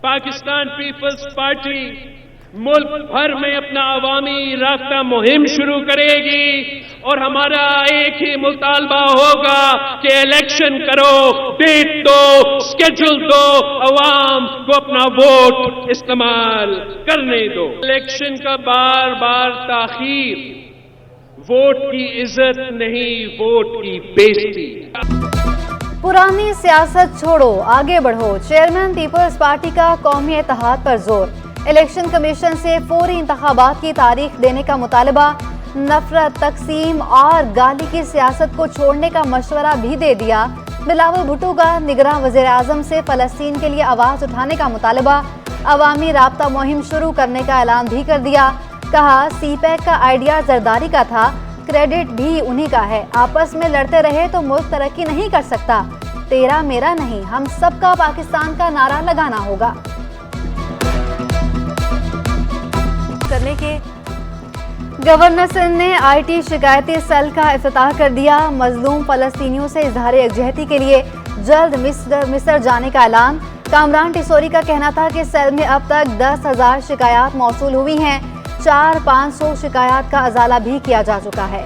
Pakistan peoples party मुल्क भर में अपना अवामी राब्ता मुहिम शुरू करेगी और हमारा एक ही मुतालबा होगा कि इलेक्शन करो, डेट दो, स्केड्यूल दो, अवाम को अपना वोट इस्तेमाल करने दो। इलेक्शन का बार बार ताखीर वोट की इज्जत नहीं, वोट की बेइज्जती। पुरानी सियासत छोड़ो, आगे बढ़ो। चेयरमैन पीपल्स पार्टी का कौमी इत्तेहाद पर जोर। इलेक्शन कमीशन से फौरी इंतखाबात की तारीख देने का मुतालबा। नफरत, तकसीम और गाली की सियासत को छोड़ने का मशवरा भी दे दिया। बिलावल भुट्टो का निगरां वज़ीर आज़म से फ़लस्तीन के लिए आवाज़ उठाने का मुतालबा। अवामी राब्ता मुहिम शुरू करने का ऐलान भी कर दिया। कहा सीपैक का आइडिया जरदारी का था, क्रेडिट भी उन्हीं का है। आपस में लड़ते रहे तो मुल्क तरक्की नहीं कर सकता। तेरा मेरा नहीं, हम सबका पाकिस्तान का नारा लगाना होगा। करने के गवर्नर सिंध ने IT शिकायती सेल का इफ्तिताह कर दिया। मजलूम फलस्तीनियों से इजहार यकजहती के लिए जल्द मिस्र जाने का ऐलान। कामरान टिसोरी का कहना था कि सेल में अब तक 10,000 शिकायत मौसूल हुई हैं। 400-500 शिकायत का अजाला भी किया जा चुका है।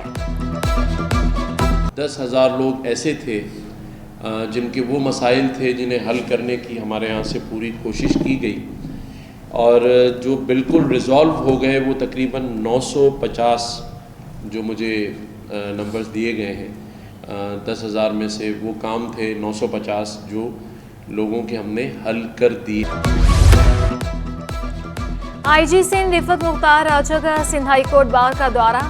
10,000 लोग ऐसे थे जिनके वो मसाइल थे जिन्हें हल करने की हमारे यहाँ से पूरी कोशिश की गई और जो बिल्कुल रिज़ॉल्व हो गए वो तकरीबन 950 जो मुझे नंबर्स दिए गए हैं 10,000 में से वो काम थे 950 जो लोगों के हमने हल कर दिए। IG सिंध रिफत मुख्तार राजा का सिंध हाई कोर्ट बार का दौरा।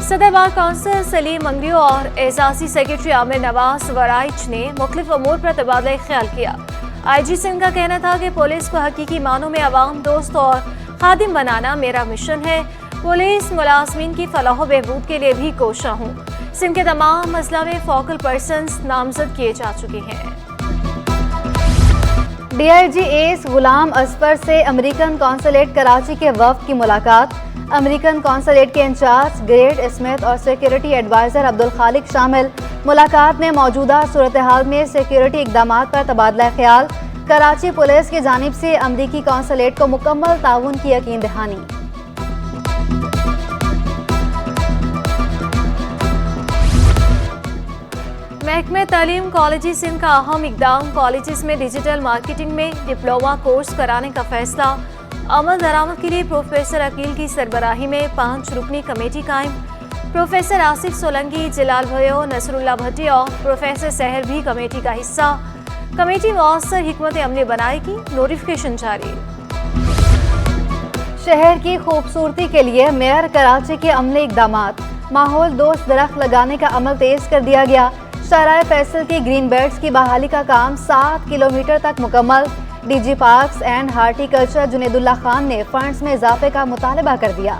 सदर बार काउंसिल सलीम मंगरियो और एहसासी सेक्रेटरी आमिर नवाज वराइच ने मुख्तलिफ अमूर पर तबादला ख्याल किया। IG सिंध का कहना था कि पुलिस को हकीकी मानों में अवाम दोस्त और खादिम बनाना मेरा मिशन है। पुलिस मुलाजमीन की फलाह बहबूद के लिए भी कोशा हूँ। सिंध के तमाम अजला में फोकल पर्सन्स नामजद किए जा चुके हैं। DIG एस गुलाम असफर से अमेरिकन कौंसलेट कराची के वफ्द की मुलाकात। अमेरिकन कौंसलेट के इंचार्ज ग्रेट स्मिथ और सिक्योरिटी एडवाइजर अब्दुल खालिक शामिल। मुलाकात में मौजूदा सूरत हाल में सिक्योरिटी इकदामात पर तबादला ख्याल। कराची पुलिस की जानिब से अमेरिकी कौंसलेट को मुकम्मल ताउन की यकीन दहानी। महकमे तालीम कॉलेज सिंध का अहम इकदाम। कॉलेजेस में डिजिटल मार्केटिंग में डिप्लोमा कोर्स कराने का फैसला। अमल दरामद के लिए प्रोफेसर अकील की सरबराही में 5 रुकनी कमेटी कायम। प्रोफेसर आसिफ सोलंकी, जलाल भयो, नसरुल्लाह भट्टी और प्रोफेसर सहर भी कमेटी का हिस्सा। कमेटी मौसर हिकमत अमली बनाएगी। नोटिफिकेशन जारी। शहर की खूबसूरती के लिए मेयर कराची के अमली इकदामात। माहौल दोस्त दरख्त लगाने का अमल तेज कर दिया गया। शाहराह फैसल की ग्रीन बेल्ट्स की बहाली का काम 7 किलोमीटर तक मुकम्मल। DG parks and horticulture Junaidullah Khan ने फंड्स में इजाफे का मुतालबा कर दिया।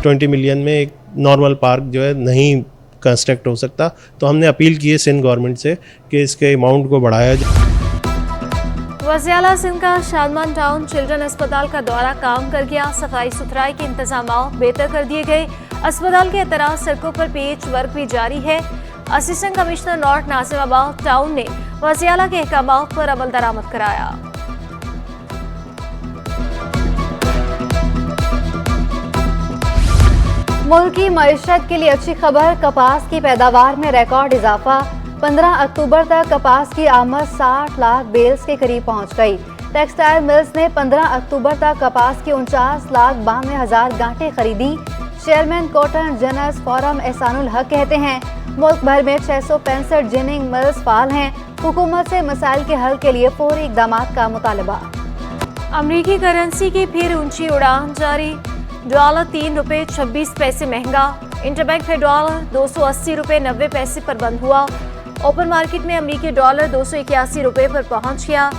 20 मिलियन में एक नॉर्मल पार्क जो है नहीं कंस्ट्रक्ट हो सकता, तो हमने अपील की है सिंध गवर्नमेंट से कि इसके अमाउंट को बढ़ाया जाए। वज़ीर सिंध का शादमान टाउन चिल्ड्रन अस्पताल का दौरा काम कर गया। सफाई सुथराई के इंतजाम बेहतर कर दिए गए। अस्पताल के अतराफ सड़कों पर पेच वर्क भी जारी है। असिस्टेंट कमिश्नर नॉर्थ नासिमाबाद टाउन ने वज़ीर के अहकामात पर अमल दरामद कराया। मुल्क की मईशत के लिए अच्छी खबर। कपास की पैदावार में रिकॉर्ड इजाफा। 15 अक्टूबर तक कपास की आमद 60 लाख बेल्स के करीब पहुंच गई। टेक्सटाइल मिल्स ने 15 अक्टूबर तक कपास की 49,92,000 गांठें खरीदी। Chairman cotton genres forum Ehsanul हक कहते हैं मुल्क भर में 665 जिनिंग मिल्स फाल हैं। हुकूमत से मसाइल के हल के लिए फौरी इकदामात का मुतालबा। अमरीकी करेंसी की फिर ऊंची उड़ान जारी। डॉलर $3.26 महंगा। इंटरबैंक पे डॉलर $280.90 पर बंद हुआ। ओपन मार्केट में अमरीकी डॉलर $281 पर पहुंच गया।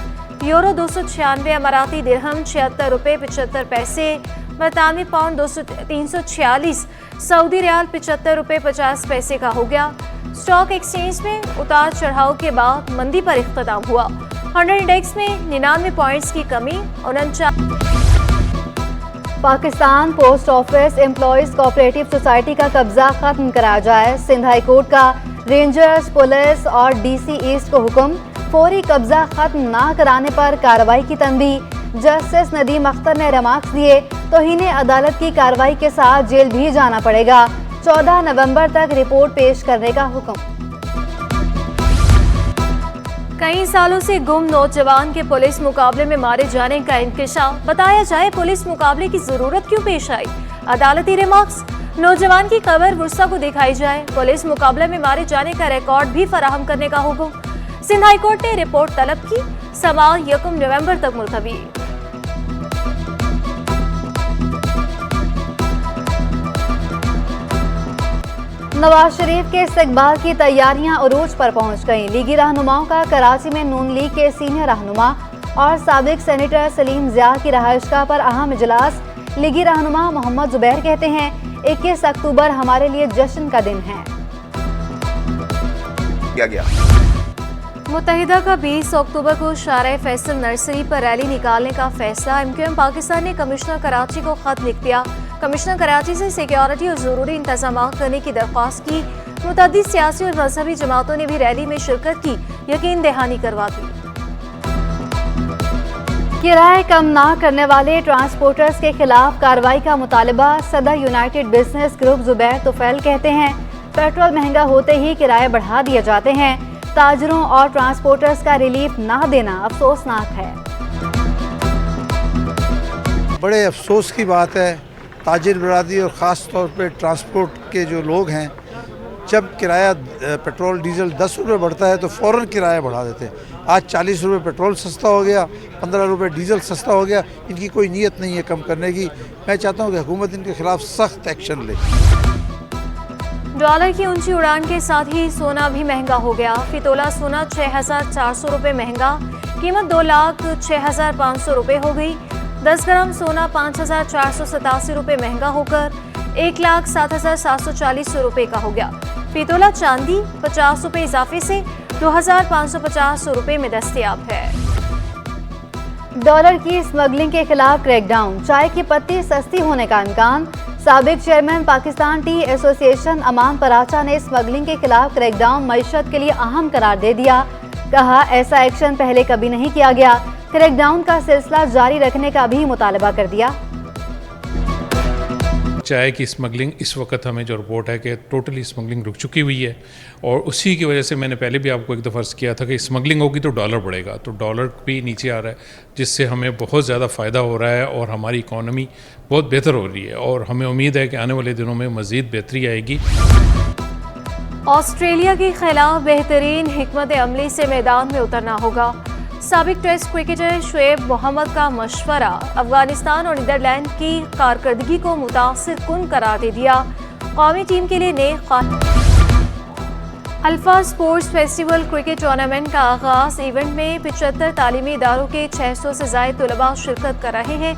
यूरो 296, अमाराती दिरहम $76.75, बरतानवी पाउंड 346, सऊदी रियाल $75.50 का हो गया। स्टॉक एक्सचेंज में उतार चढ़ाव के बाद मंदी पर इख्तिताम हुआ। 100 इंडेक्स में 99 पॉइंट्स की कमी। 49 Pakistan post office employees cooperative society का कब्जा खत्म कराया जाए। सिंध हाई कोर्ट का रेंजर्स, पुलिस और DC ईस्ट को हुक्म। फौरी कब्जा खत्म ना कराने पर कार्रवाई की तंबीह। जस्टिस नदीम अख्तर ने रिमार्क्स दिए, तौहीन अदालत की कार्रवाई के साथ जेल भी जाना पड़ेगा। 14 नवंबर तक रिपोर्ट पेश करने का हुक्म। कई सालों से गुम नौजवान के पुलिस मुकाबले में मारे जाने का इंकशाफ। बताया जाए पुलिस मुकाबले की जरूरत क्यों पेश आई। अदालती रिमार्क्स, नौजवान की खबर वुर्सा को दिखाई जाए। पुलिस मुकाबले में मारे जाने का रिकॉर्ड भी फराहम करने का हुक्म। सिंध हाई कोर्ट ने रिपोर्ट तलब की। समाअत 1 नवंबर तक मुलतवी। नवाज शरीफ के इस्तकबाल की तैयारियां उरूज पर पहुंच गईं। लीगी रहनुमाओं का कराची में नून लीग के सीनियर रहनुमा और साबिक सेनेटर सलीम ज़िया की रहायशगाह पर अहम इजलास। लीगी रहनुमा मोहम्मद जुबैर कहते हैं, 21 अक्टूबर हमारे लिए जश्न का दिन है। मुत्तहिदा का 20 अक्टूबर को शारा फैसल नर्सरी पर रैली निकालने का फैसला। MQM पाकिस्तान ने कमिश्नर कराची को खत लिख दिया। कमिश्नर कराची से सिक्योरिटी और ज़रूरी इंतजाम करने की दरख्वास्त की। मुतअद्दिद सियासी और मजहबी जमातों ने भी रैली में शिरकत की यकीन दहानी करवा दी। किराए कम ना करने वाले ट्रांसपोर्टर्स के खिलाफ कार्रवाई का मुतालबा। सदर United business group Zubair Tufail कहते हैं, पेट्रोल महंगा होते ही किराए बढ़ा दिए जाते हैं। ताजरों और ट्रांसपोर्टर्स का रिलीफ ना देना अफसोसनाक है। बड़े अफसोस की बात है, ताजिर बरादरी और ख़ास तौर पे ट्रांसपोर्ट के जो लोग हैं, जब किराया पेट्रोल डीजल 10 रुपये बढ़ता है तो फ़ौरन किराया बढ़ा देते हैं। आज 40 रुपये पेट्रोल सस्ता हो गया, 15 रुपये डीजल सस्ता हो गया। इनकी कोई नीयत नहीं है कम करने की। मैं चाहता हूँ कि हुकूमत इनके खिलाफ सख्त एक्शन ले। डॉलर की ऊंची उड़ान के साथ ही सोना भी महंगा हो गया। फी तोला सोना 6,400 रुपये महंगा, कीमत 2,06,500 रुपये हो गई। 10 ग्राम सोना 5,487 रुपये महंगा होकर 1,07,740 रुपये का हो गया। फी तोला चांदी 50 रुपये इजाफे से 2,550 रुपये में दस्तयाब है। डॉलर की स्मगलिंग के खिलाफ क्रैकडाउन। चाय की पत्ती सस्ती होने का इम्कान। साबिक चेयरमैन पाकिस्तान टी एसोसिएशन अमान पराचा ने स्मगलिंग के खिलाफ क्रैकडाउन मईशत के लिए अहम करार दे दिया। कहा, ऐसा एक्शन पहले कभी नहीं किया गया। क्रैकडाउन का सिलसिला जारी रखने का भी मुतालबा कर दिया। चाय की स्मगलिंग इस वक्त हमें जो रिपोर्ट है कि टोटली स्मगलिंग रुक चुकी हुई है, और उसी की वजह से मैंने पहले भी आपको एक दफ़ा अर्ज़ किया था कि स्मगलिंग होगी तो डॉलर बढ़ेगा, तो डॉलर भी नीचे आ रहा है, जिससे हमें बहुत ज़्यादा फ़ायदा हो रहा है और हमारी इकॉनमी बहुत बेहतर हो रही है, और हमें उम्मीद है कि आने वाले दिनों में मज़ीद बेहतरी आएगी। ऑस्ट्रेलिया के खिलाफ बेहतरीन हिकमत अमली से मैदान में उतरना होगा। साबिक टेस्ट क्रिकेटर शुएब मोहम्मद का मशवरा अफगानिस्तान और नीदरलैंड की कारकर्दगी को मुतासिर कुन करार दे दिया। कौमी टीम के लिए नेक alpha sports festival cricket tournament का आगाज। इवेंट में 75 तालीमी इदारों के 600 से ज़ायद तलबा शिरकत कर रहे हैं।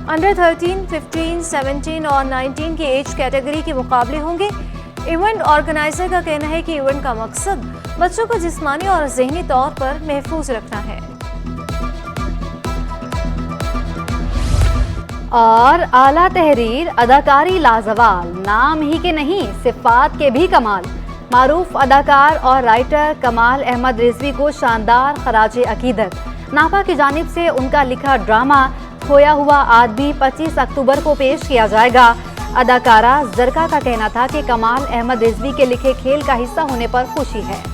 अंडर 13, 15, 17 और 19 की एज कैटेगरी के मुकाबले होंगे। इवेंट ऑर्गेनाइजर का कहना है कि इवेंट का मकसद बच्चों को जिस्मानी और ज़हनी तौर पर महफूज रखना है। और आला तहरीर, अदाकारी लाजवाल, नाम ही के नहीं सिफात के भी कमाल। मारूफ अदाकार और राइटर कमाल अहमद रिजवी को शानदार खराजे अकीदत। नापा की जानिब से उनका लिखा ड्रामा खोया हुआ आदमी 25 अक्टूबर को पेश किया जाएगा। अदाकारा जरका का कहना था कि कमाल अहमद रिजवी के लिखे खेल का हिस्सा होने पर खुशी है।